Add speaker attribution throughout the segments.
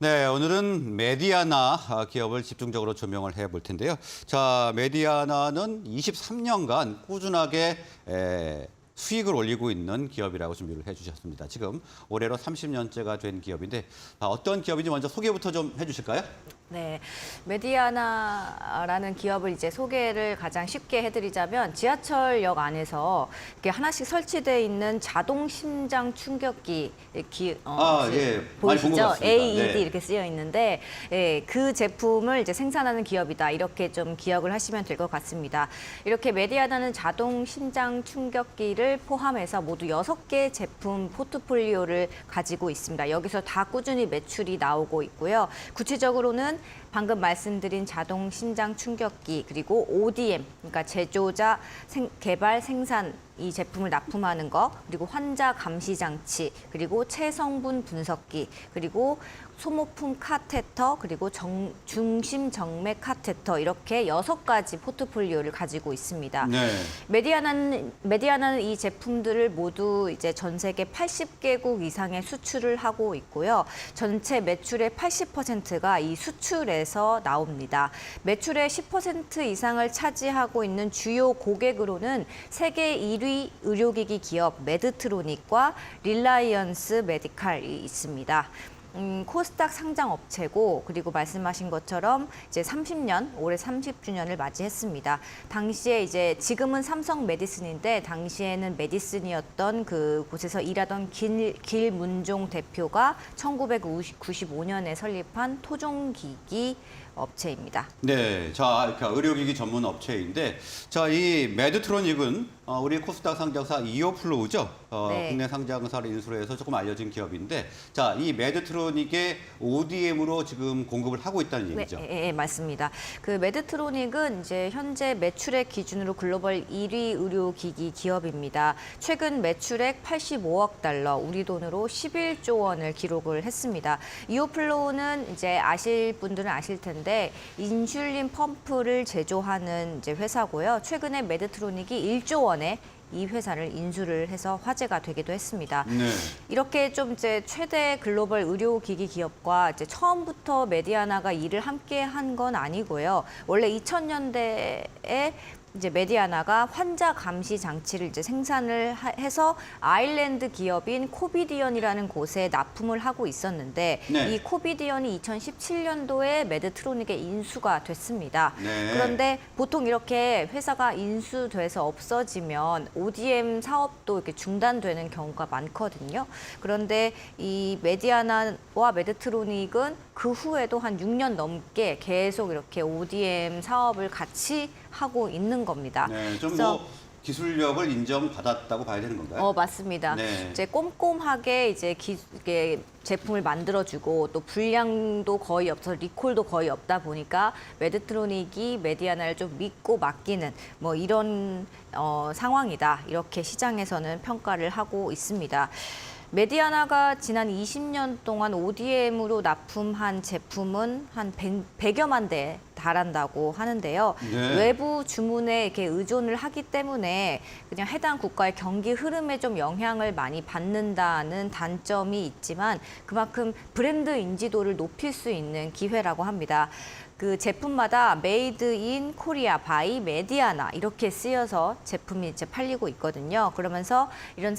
Speaker 1: 네, 오늘은 메디아나 기업을 집중적으로 조명을 해볼 텐데요. 자, 메디아나는 23년간 꾸준하게 수익을 올리고 있는 기업이라고 준비를 해주셨습니다. 지금 올해로 30년째가 된 기업인데 어떤 기업인지 먼저 소개부터 좀 해주실까요?
Speaker 2: 네, 메디아나라는 기업을 이제 소개를 가장 쉽게 해드리자면 지하철역 안에서 이렇게 하나씩 설치되어 있는 자동 심장 충격기
Speaker 1: 예, 많이 본것
Speaker 2: 보이시죠?
Speaker 1: 같습니다.
Speaker 2: AED
Speaker 1: 네.
Speaker 2: 이렇게 쓰여 있는데 그 제품을 이제 생산하는 기업이다 이렇게 좀 기억을 하시면 될 것 같습니다. 이렇게 메디아나는 자동 심장 충격기를 포함해서 모두 6개 제품 포트폴리오를 가지고 있습니다. 여기서 다 꾸준히 매출이 나오고 있고요. 구체적으로는 방금 말씀드린 자동 심장 충격기 그리고 ODM, 그러니까 제조자, 개발, 생산 이 제품을 납품하는 거, 그리고 환자 감시 장치, 그리고 체성분 분석기, 그리고 소모품 카테터, 그리고 중심 정맥 카테터 이렇게 6가지 포트폴리오를 가지고 있습니다.
Speaker 1: 네.
Speaker 2: 메디아나는 이 제품들을 모두 이제 전 세계 80개국 이상의 수출을 하고 있고요. 전체 매출의 80%가 이 수출에서 나옵니다. 매출의 10% 이상을 차지하고 있는 주요 고객으로는 세계 1위 의료기기 기업 메드트로닉과 릴라이언스 메디칼이 있습니다. 코스닥 상장 업체고 그리고 말씀하신 것처럼 이제 30년 올해 30주년을 맞이했습니다. 당시에 이제 지금은 삼성 메디슨인데 당시에는 메디슨이었던 그 곳에서 일하던 길문종 대표가 1995년에 설립한 토종기기 업체입니다.
Speaker 1: 네, 자, 그러니까 의료기기 전문 업체인데, 자, 이 메드트로닉은 우리 코스닥 상장사 이오플로우죠.
Speaker 2: 네.
Speaker 1: 국내 상장사를 인수를 해서 조금 알려진 기업인데, 자, 이 메드트로닉의 ODM으로 지금 공급을 하고 있다는 얘기죠.
Speaker 2: 네, 맞습니다. 그 메드트로닉은 이제 현재 매출액 기준으로 글로벌 1위 의료기기 기업입니다. 최근 매출액 85억 달러, 우리 돈으로 11조 원을 기록을 했습니다. 이오플로우는 이제 아실 분들은 아실 텐데 인슐린 펌프를 제조하는 이제 회사고요. 최근에 메드트로닉이 1조 원의 이 회사를 인수를 해서 화제가 되기도 했습니다.
Speaker 1: 네.
Speaker 2: 이렇게 좀 이제 최대 글로벌 의료기기 기업과 이제 처음부터 메디아나가 일을 함께 한 건 아니고요. 원래 2000년대에 이제 메디아나가 환자 감시 장치를 이제 생산을 해서 아일랜드 기업인 코비디언이라는 곳에 납품을 하고 있었는데
Speaker 1: 네.
Speaker 2: 이 코비디언이 2017년도에 메드트로닉에 인수가 됐습니다.
Speaker 1: 네.
Speaker 2: 그런데 보통 이렇게 회사가 인수돼서 없어지면 ODM 사업도 이렇게 중단되는 경우가 많거든요. 그런데 이 메디아나와 메드트로닉은 그 후에도 한 6년 넘게 계속 이렇게 ODM 사업을 같이 하고 있는 겁니다.
Speaker 1: 네, 좀
Speaker 2: 그래서
Speaker 1: 기술력을 인정받았다고 봐야 되는 건가요?
Speaker 2: 맞습니다.
Speaker 1: 네.
Speaker 2: 이제 꼼꼼하게 이제 이게 제품을 만들어주고 또 불량도 거의 없어서 리콜도 거의 없다 보니까 메드트로닉이 메디아나를 좀 믿고 맡기는 뭐 이런 상황이다. 이렇게 시장에서는 평가를 하고 있습니다. 메디아나가 지난 20년 동안 ODM으로 납품한 제품은 한 100여만 대에 달한다고 하는데요.
Speaker 1: 네.
Speaker 2: 외부 주문에 이렇게 의존을 하기 때문에 그냥 해당 국가의 경기 흐름에 좀 영향을 많이 받는다는 단점이 있지만 그만큼 브랜드 인지도를 높일 수 있는 기회라고 합니다. 그 제품마다 메이드 인 코리아 바이 메디아나 이렇게 쓰여서 제품이 이제 팔리고 있거든요. 그러면서 이런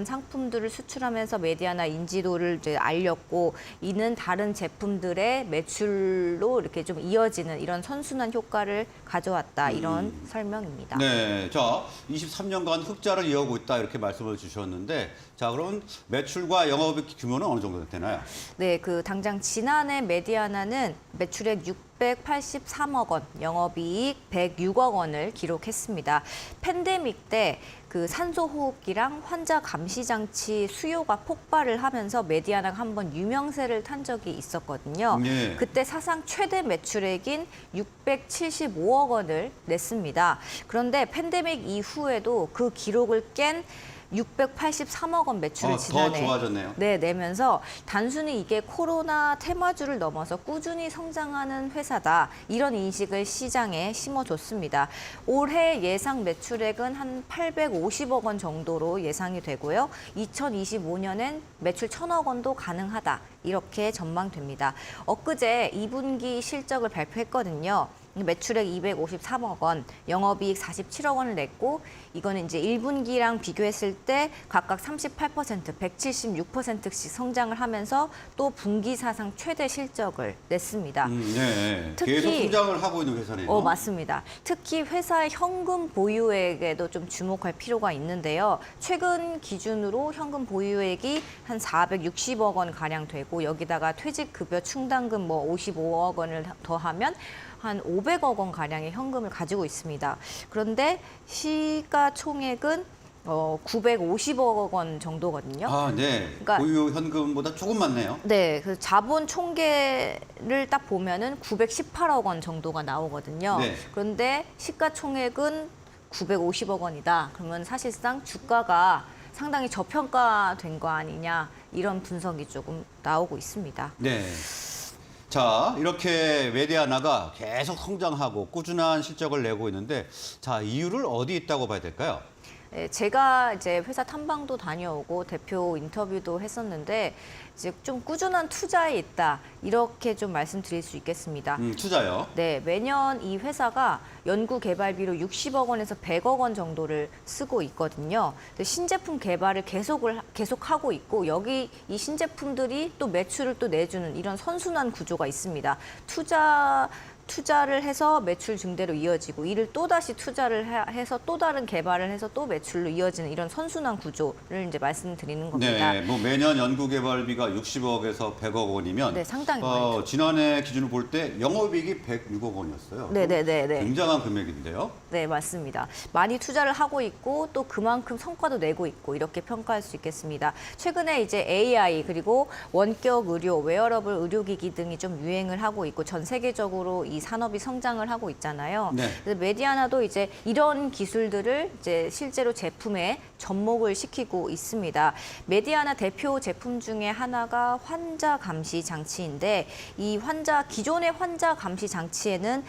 Speaker 2: 상품들을 수출하면서 메디아나 인지도를 이제 알렸고 이는 다른 제품들의 매출로 이렇게 좀 이어지는 이런 선순환 효과를 가져왔다 이런 설명입니다.
Speaker 1: 네, 자, 23년간 흑자를 이어오고 있다 이렇게 말씀을 주셨는데, 자, 그럼 매출과 영업 규모는 어느 정도 되나요?
Speaker 2: 네, 그 당장 지난해 메디아나는 매출액 683억 원, 영업이익 106억 원을 기록했습니다. 팬데믹 때 그 산소호흡기랑 환자 감시 장치 수요가 폭발을 하면서 메디아나가 한번 유명세를 탄 적이 있었거든요.
Speaker 1: 네.
Speaker 2: 그때 사상 최대 매출액인 675억 원을 냈습니다. 그런데 팬데믹 이후에도 그 기록을 깬 683억 원 매출을
Speaker 1: 더
Speaker 2: 지난해
Speaker 1: 좋아졌네요.
Speaker 2: 네, 내면서 단순히 이게 코로나 테마주를 넘어서 꾸준히 성장하는 회사다. 이런 인식을 시장에 심어줬습니다. 올해 예상 매출액은 한 850억 원 정도로 예상이 되고요. 2025년엔 매출 1,000억 원도 가능하다. 이렇게 전망됩니다. 엊그제 2분기 실적을 발표했거든요. 매출액 253억 원, 영업이익 47억 원을 냈고 이거는 이제 1분기랑 비교했을 때 각각 38%, 176%씩 성장을 하면서 또 분기 사상 최대 실적을 냈습니다.
Speaker 1: 네.
Speaker 2: 특히-
Speaker 1: 계속 성장을 하고 있는 회사네요.
Speaker 2: 맞습니다. 특히 회사의 현금 보유액에도 좀 주목할 필요가 있는데요. 최근 기준으로 현금 보유액이 한 460억 원 가량 되고 여기다가 퇴직급여 충당금 뭐 55억 원을 더하면 한 500억 원 가량의 현금을 가지고 있습니다. 그런데 시가총액은 950억 원 정도거든요.
Speaker 1: 아, 네.
Speaker 2: 그러니까-
Speaker 1: 보유 현금보다 조금 많네요.
Speaker 2: 네, 그 자본 총계를 딱 보면은 918억 원 정도가 나오거든요.
Speaker 1: 네.
Speaker 2: 그런데 시가총액은 950억 원이다. 그러면 사실상 주가가 상당히 저평가된 거 아니냐 이런 분석이 조금 나오고 있습니다.
Speaker 1: 네. 자, 이렇게 메디아나가 계속 성장하고 꾸준한 실적을 내고 있는데, 자, 이유를 어디 있다고 봐야 될까요?
Speaker 2: 네, 제가 이제 회사 탐방도 다녀오고 대표 인터뷰도 했었는데 이제 좀 꾸준한 투자에 있다 이렇게 좀 말씀드릴 수 있겠습니다.
Speaker 1: 투자요.
Speaker 2: 네, 매년 이 회사가 연구 개발비로 60억 원에서 100억 원 정도를 쓰고 있거든요. 근데 신제품 개발을 계속하고 있고 여기 이 신제품들이 또 매출을 또 내주는 이런 선순환 구조가 있습니다. 투자를 해서 매출 증대로 이어지고 이를 또다시 투자를 해서 또 다른 개발을 해서 또 매출로 이어지는 이런 선순환 구조를 이제 말씀드리는 겁니다.
Speaker 1: 네, 뭐 매년 연구개발비가 60억에서 100억 원이면
Speaker 2: 네, 상당히 많죠.
Speaker 1: 지난해 기준으로 볼 때 영업이익이 106억 원이었어요.
Speaker 2: 네.
Speaker 1: 굉장한 금액인데요.
Speaker 2: 네, 맞습니다. 많이 투자를 하고 있고 또 그만큼 성과도 내고 있고 이렇게 평가할 수 있겠습니다. 최근에 이제 AI 그리고 원격 의료, 웨어러블 의료기기 등이 좀 유행을 하고 있고 전 세계적으로 이 산업이 성장을 하고 있잖아요.
Speaker 1: 네.
Speaker 2: 그래서 메디아나도 이제 이런 기술들을 이제 실제로 제품에 접목을 시키고 있습니다. 메디아나 대표 제품 중에 하나가 환자 감시 장치인데 이 기존의 환자 감시 장치에는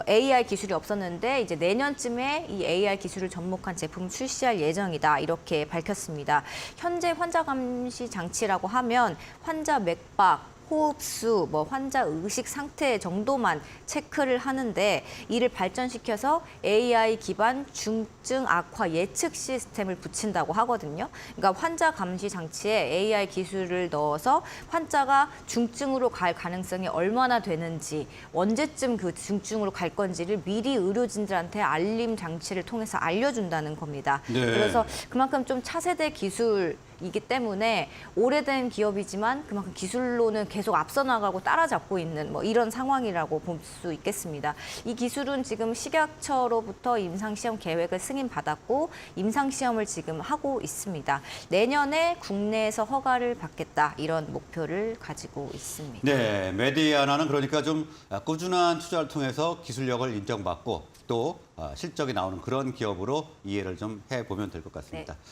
Speaker 2: AI 기술이 없었는데 이제 내년쯤에 이 AI 기술을 접목한 제품을 출시할 예정이다 이렇게 밝혔습니다. 현재 환자 감시 장치라고 하면 환자 맥박, 호흡수, 환자 의식 상태 정도만 체크를 하는데 이를 발전시켜서 AI 기반 중증 악화 예측 시스템을 붙인다고 하거든요. 그러니까 환자 감시 장치에 AI 기술을 넣어서 환자가 중증으로 갈 가능성이 얼마나 되는지, 언제쯤 그 중증으로 갈 건지를 미리 의료진들한테 알림 장치를 통해서 알려준다는 겁니다.
Speaker 1: 네.
Speaker 2: 그래서 그만큼 좀 차세대 기술이기 때문에 오래된 기업이지만 그만큼 기술로는 계속 앞서 나가고 따라잡고 있는 이런 상황이라고 볼 수 있겠습니다. 이 기술은 지금 식약처로부터 임상시험 계획을 승인받았고 임상시험을 지금 하고 있습니다. 내년에 국내에서 허가를 받겠다 이런 목표를 가지고 있습니다.
Speaker 1: 네, 메디아나는 그러니까 좀 꾸준한 투자를 통해서 기술력을 인정받고 또 실적이 나오는 그런 기업으로 이해를 좀 해보면 될 것 같습니다.